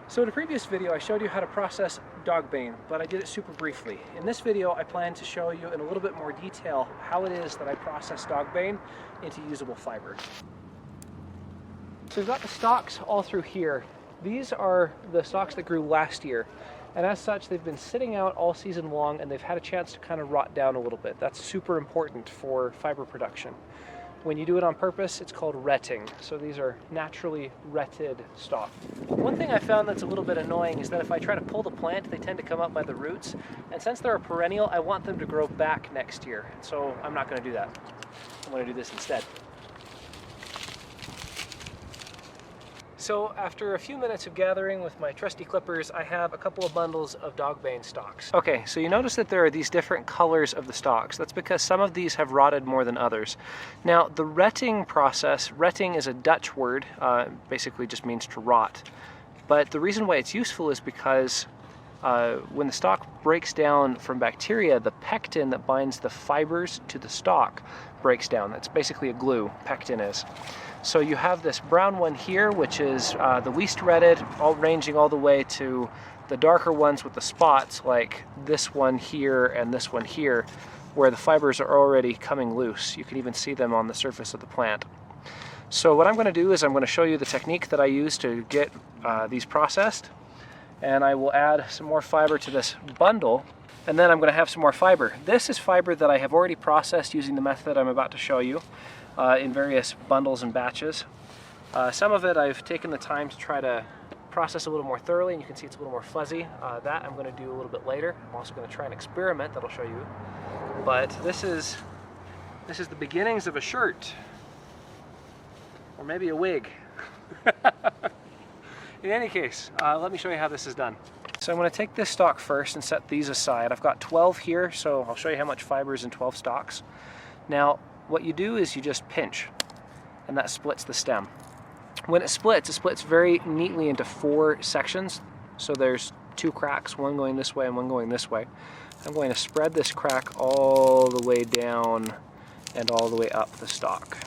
So in a previous video I showed you how to process Dogbane, but I did it super briefly. In this video I plan to show you in a little bit more detail how it is that I process Dogbane into usable fiber. So we've got the stalks all through here. These are the stalks that grew last year, and as such they've been sitting out all season long and they've had a chance to kind of rot down a little bit. That's super important for fiber production. When you do it on purpose, it's called retting. So these are naturally retted stalks. One thing I found that's a little bit annoying is that if I try to pull the plant, they tend to come up by the roots. And since they're a perennial, I want them to grow back next year. So I'm not going to do that. I'm going to do this instead. So after a few minutes of gathering with my trusty clippers, I have a couple of bundles of Dogbane stalks. Okay, so you notice that there are these different colors of the stalks. That's because some of these have rotted more than others. Now, the retting process, retting is a Dutch word, basically just means to rot. But the reason why it's useful is because when the stalk breaks down from bacteria, the pectin that binds the fibers to the stalk breaks down. That's basically a glue, pectin is. So you have this brown one here, which is the least retted, ranging all the way to the darker ones with the spots, like this one here and this one here, where the fibers are already coming loose. You can even see them on the surface of the plant. So what I'm going to do is I'm going to show you the technique that I use to get these processed, and I will add some more fiber to this bundle, and then I'm going to have some more fiber. This is fiber that I have already processed using the method I'm about to show you. In various bundles and batches. Some of it I've taken the time to try to process a little more thoroughly, and you can see it's a little more fuzzy. That I'm going to do a little bit later. I'm also going to try an experiment that I'll show you. But this is the beginnings of a shirt, or maybe a wig. In any case, let me show you how this is done. So I'm going to take this stalk first and set these aside. I've got 12 here, so I'll show you how much fiber is in 12 stalks. Now, what you do is you just pinch, and that splits the stem. When it splits very neatly into 4 sections. So there's 2 cracks, one going this way and one going this way. I'm going to spread this crack all the way down and all the way up the stalk,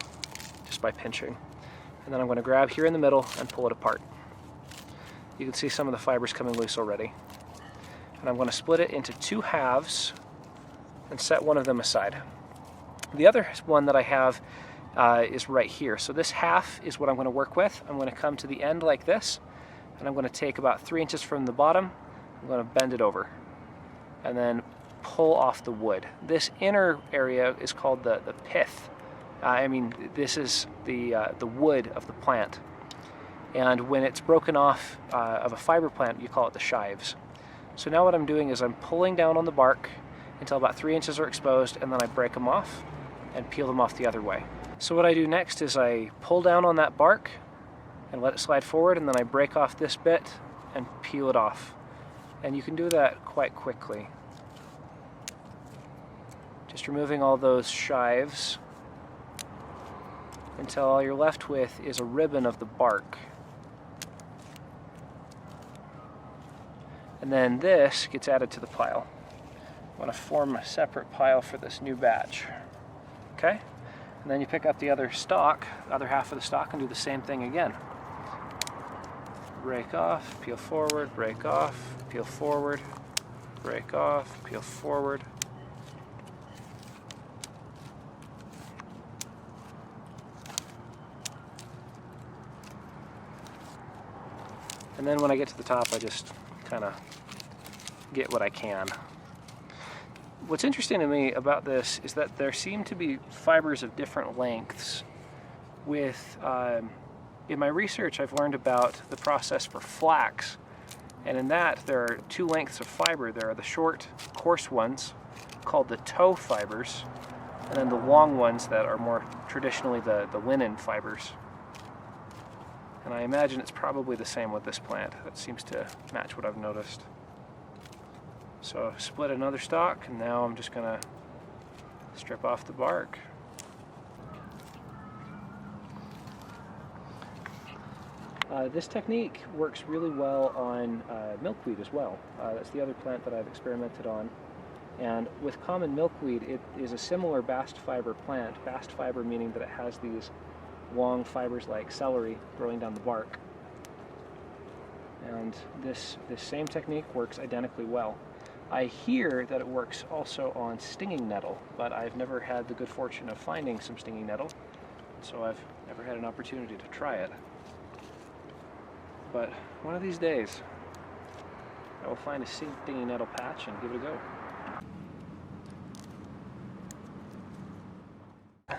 just by pinching. And then I'm going to grab here in the middle and pull it apart. You can see some of the fibers coming loose already. And I'm going to split it into 2 halves and set one of them aside. The other one that I have is right here. So this half is what I'm going to work with. I'm going to come to the end like this, and I'm going to take about 3 inches from the bottom. I'm going to bend it over and then pull off the wood. This inner area is called the pith. This is the wood of the plant. And when it's broken off of a fiber plant, you call it the shives. So now what I'm doing is I'm pulling down on the bark until about 3 inches are exposed, and then I break them off and peel them off the other way. So what I do next is I pull down on that bark and let it slide forward, and then I break off this bit and peel it off. And you can do that quite quickly. Just removing all those shives until all you're left with is a ribbon of the bark. And then this gets added to the pile. I want to form a separate pile for this new batch. Okay? And then you pick up the other stalk, the other half of the stalk, and do the same thing again. Break off, peel forward, break off, peel forward, break off, peel forward. And then when I get to the top, I just kind of get what I can. What's interesting to me about this is that there seem to be fibers of different lengths. In my research, I've learned about the process for flax, and in that there are 2 lengths of fiber. There are the short, coarse ones, called the tow fibers, and then the long ones that are more traditionally the linen fibers. And I imagine it's probably the same with this plant. That seems to match what I've noticed. So I've split another stalk, and now I'm just going to strip off the bark. This technique works really well on milkweed as well. That's the other plant that I've experimented on. And with common milkweed, it is a similar bast fiber plant. Bast fiber meaning that it has these long fibers like celery growing down the bark. And this same technique works identically well. I hear that it works also on stinging nettle, but I've never had the good fortune of finding some stinging nettle, so I've never had an opportunity to try it. But one of these days, I will find a stinging nettle patch and give it a go.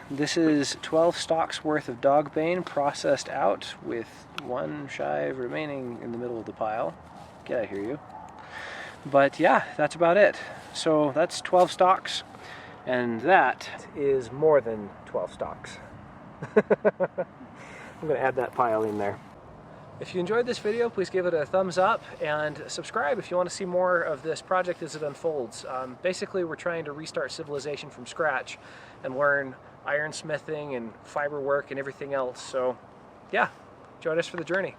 This is 12 stalks worth of Dogbane processed out with 1 shive remaining in the middle of the pile. Get out of here, you. But yeah, that's about it. So that's 12 stalks, and that is more than 12 stalks. I'm going to add that pile in there. If you enjoyed this video, please give it a thumbs up and subscribe if you want to see more of this project as it unfolds. Basically, we're trying to restart civilization from scratch and learn ironsmithing and fiber work and everything else. So yeah, join us for the journey.